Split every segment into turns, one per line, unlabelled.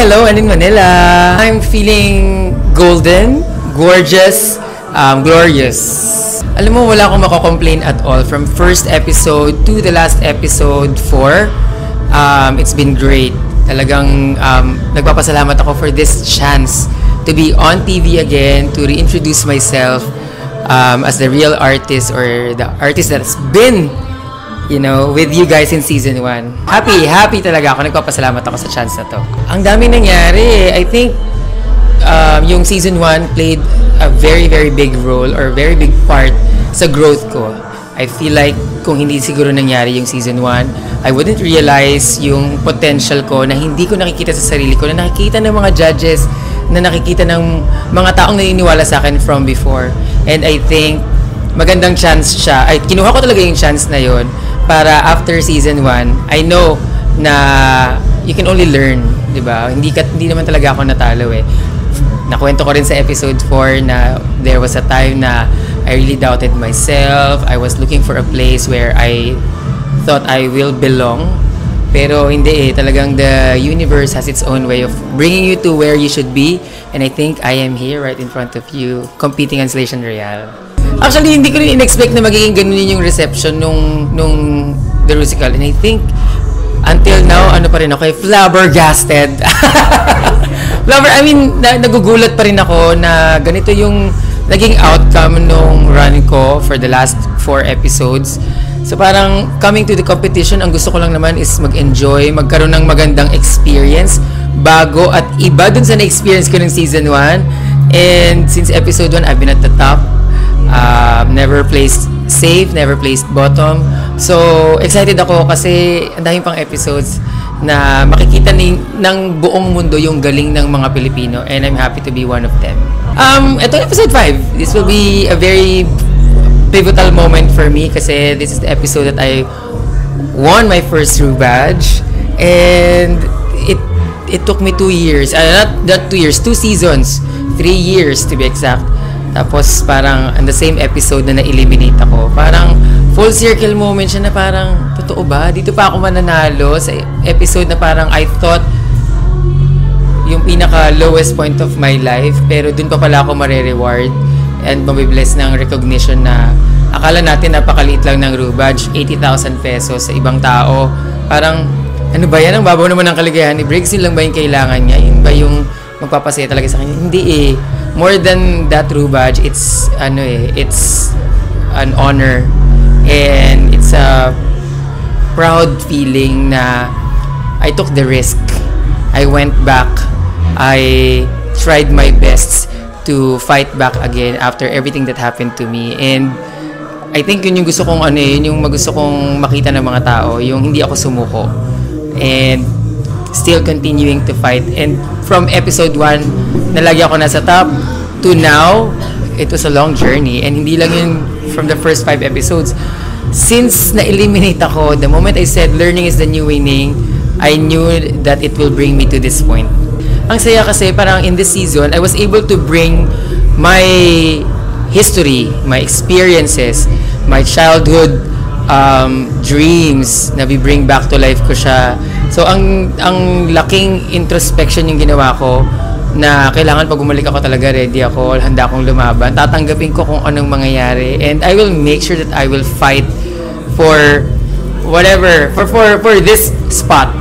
hello, and in Manila. I'm feeling golden, gorgeous, glorious. Alam mo, wala akong mako-complain at all. From first episode to the last episode 4, it's been great. Talagang nagpapasalamat ako for this chance to be on TV again, to reintroduce myself as the real artist or the artist that's been with you guys in season 1. Happy talaga ako. Nagpapasalamat ako sa chance na to. Ang dami nangyari. I think yung season 1 played a very, very big role or very big part sa growth ko. I feel like kung hindi siguro nangyari yung season 1, I wouldn't realize yung potential ko na hindi ko nakikita sa sarili ko, na nakikita ng mga judges, na nakikita ng mga taong naniniwala sa akin from before. And I think magandang chance siya. Ay, kinuha ko talaga yung chance na yon para after season 1, I know na you can only learn, di ba? Hindi naman talaga ako natalo eh. Nakwento ko rin sa episode 4 na there was a time na I really doubted myself. I was looking for a place where I thought I will belong. Pero hindi eh. Talagang the universe has its own way of bringing you to where you should be. And I think I am here right in front of you, competing on Station Royale. Actually, hindi ko rin in-expect na magiging ganun yung reception nung The Rusical. And I think, until now, pa rin ako, flabbergasted. Nagugulat pa rin ako na ganito yung naging outcome nung run ko for the last 4 episodes. So parang coming to the competition, ang gusto ko lang naman is mag-enjoy, magkaroon ng magandang experience, bago at iba dun sa na-experience ko ng season 1. And since episode 1, I've been at the top. Never placed safe, never placed bottom. So, excited ako kasi ang daming pang episodes na makikita ng buong mundo yung galing ng mga Pilipino, and I'm happy to be one of them. Ito episode 5. This will be a very pivotal moment for me kasi this is the episode that I won my first Ru badge, and it took me 2 years. Not 2 years, 2 seasons. 3 years to be exact. Tapos parang on the same episode na na-eliminate ako, parang full circle moment siya na parang, totoo ba? Dito pa ako mananalo sa episode na parang I thought yung pinaka lowest point of my life, pero dun pa pala ako mare-reward and mabibless ng recognition na akala natin napakaliit lang ng Ru badge, 80,000 pesos sa ibang tao. Parang, ano ba yan? Ang babaw naman ng kaligayahan ni Briggs, yun lang ba yung kailangan niya? Yun ba yung magpapasaya talaga sa kanya? Hindi eh. More than that Ru badge, it's an honor, and it's a proud feeling na I took the risk. I went back. I tried my best to fight back again after everything that happened to me. And I think yun yung gusto kong yun yung gusto kong makita ng mga tao, yung hindi ako sumuko. And still continuing to fight. And from episode 1, na lagi ako nasa top, to now, it was a long journey. And hindi lang yun from the first 5 episodes. Since na-eliminate ako, the moment I said learning is the new winning, I knew that it will bring me to this point. Ang saya kasi parang in this season, I was able to bring my history, my experiences, my childhood dreams na bring back to life ko siya. So ang laking introspection yung ginawa ko, na kailangan pag bumalik ako talaga ready ako, handa akong lumaban, tatanggapin ko kung anong mangyayari, and I will make sure that I will fight for whatever, for this spot.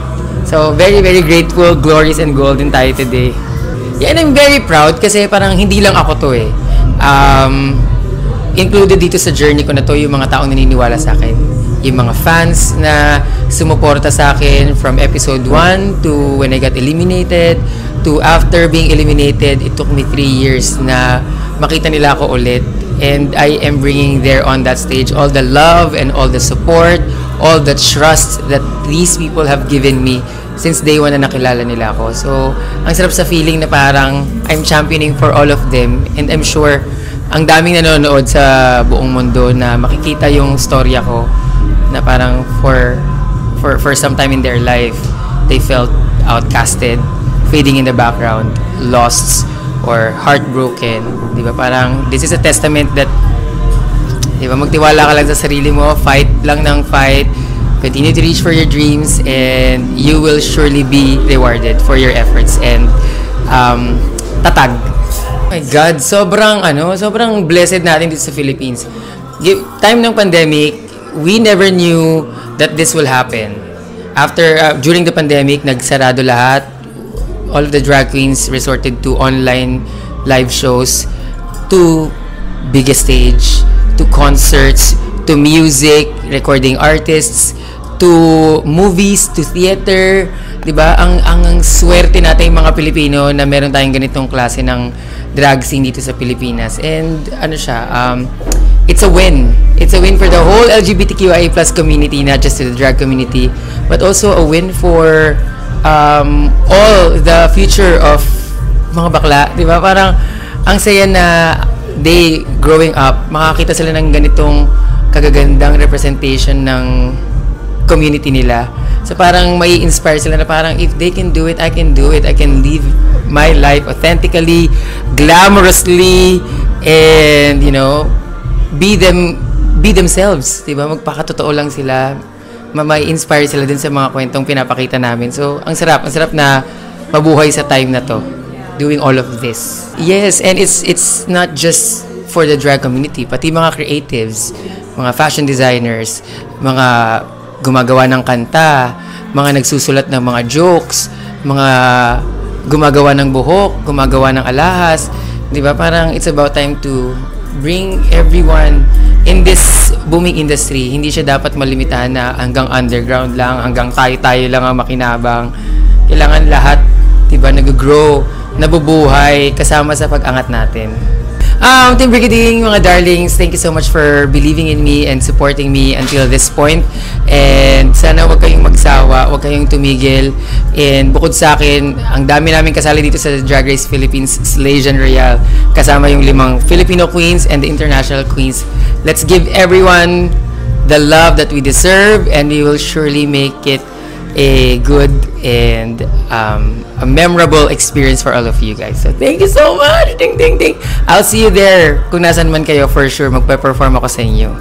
So very, very grateful, glorious and golden tayo today. Yeah, and I'm very proud kasi parang hindi lang ako to eh. Included dito sa journey ko na to yung mga taong naniniwala sa akin, yung mga fans na sumuporta sa akin from episode 1 to when I got eliminated, to after being eliminated. It took me 3 years na makita nila ako ulit, and I am bringing there on that stage all the love and all the support, all the trust that these people have given me since day 1 na nakilala nila ako. So ang sarap sa feeling na parang I'm championing for all of them, and I'm sure ang daming nanonood sa buong mundo na makikita yung storya ko, na parang for some time in their life they felt outcasted, fading in the background, lost or heartbroken. Di ba? Parang this is a testament that, di ba, magtiwala ka lang sa sarili mo, fight lang ng fight, Continue to reach for your dreams, and you will surely be rewarded for your efforts. And tatag. Oh my God, sobrang blessed natin dito sa Philippines. Time ng pandemic, we never knew that this will happen. During the pandemic, nagsarado lahat. All of the drag queens resorted to online live shows, to biggest stage, to concerts, to music, recording artists, to movies, to theater, 'di ba? Ang swerte natin yung mga Pilipino na meron tayong ganitong klase ng drag scene dito sa Pilipinas. And it's a win. It's a win for the whole LGBTQIA+ community, not just the drag community, but also a win for all the future of mga bakla, 'di ba? Parang ang saya na they growing up, makakita sila ng ganitong kagagandang representation ng community nila. So parang may inspire sila na parang if they can do it, I can do it. I can live my life authentically, glamorously, and be themselves, 'di ba? Magpakatotoo lang sila. May inspire sila din sa mga kwentong pinapakita namin. So ang sarap na mabuhay sa time na to, doing all of this. Yes, and it's not just for the drag community, pati mga creatives, mga fashion designers, mga gumagawa ng kanta, mga nagsusulat ng mga jokes, mga gumagawa ng buhok, gumagawa ng alahas, 'di ba? Parang it's about time to bring everyone in this booming industry. Hindi siya dapat malimitahan na hanggang underground lang, hanggang tayo lang ang makinabang. Kailangan lahat, 'di ba, nag-grow, nabubuhay kasama sa pag-angat natin. Team Brigading, mga darlings, thank you so much for believing in me and supporting me until this point. And sana wag kayong magsawa, wag kayong tumigil. And bukod sa akin, ang dami namin kasali dito sa Drag Race Philippines Slasian Royale. Kasama yung 5 Filipino queens and the international queens. Let's give everyone the love that we deserve, and we will surely make it a good and a memorable experience for all of you guys. So thank you so much. Ding. I'll see you there. Kung nasan man kayo, for sure magpe-perform ako sa inyo.